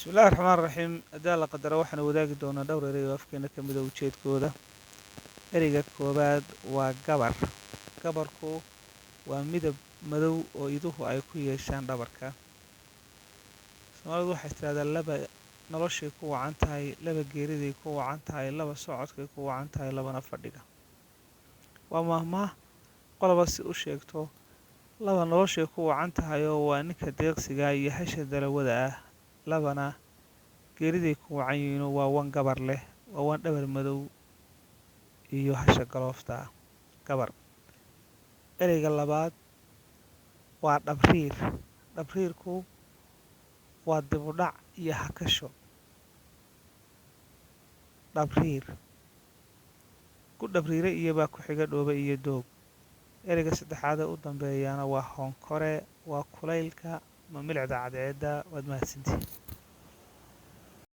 بسم الله الرحمن الرحيم haddii la qadaro waxaan wadaagi doonaa dhowr eray oo afkeena ka mid ah ujeedkooda. Ereyga koowaad waa gabar. Gabarku waa midab madow oo iduhu ay ku yeeshaan dhabarka. Soomaalidu waxay tiraahdaa laba noloshay ku wacan tahay, laba geeriday ku wacan tahay, laba socodkay ku wacan tahay, labana fadhiga. Waa maahmaah qoloba si u sheegto laba noloshay ku wacan tahay oo waa ninka deeqsiga iyo hasha dalawada ah. Labana geeriday ku wacan yihiin waa wan gabar leh, waa wan dhabar madow iyo hasha galoofta ah. Gabar. Ereyga labaad waa dhabriir. Dhabriirku waa dib u dhac iyo hakasho. Dhabriir. Ku dhabriire iyo baa ku xiga dhooba iyo doog. Ereyga saddexaad u dambeeyana waa hoonkore, waa kulaylka ma milcda cadceedda. Waad mahadsantihiin.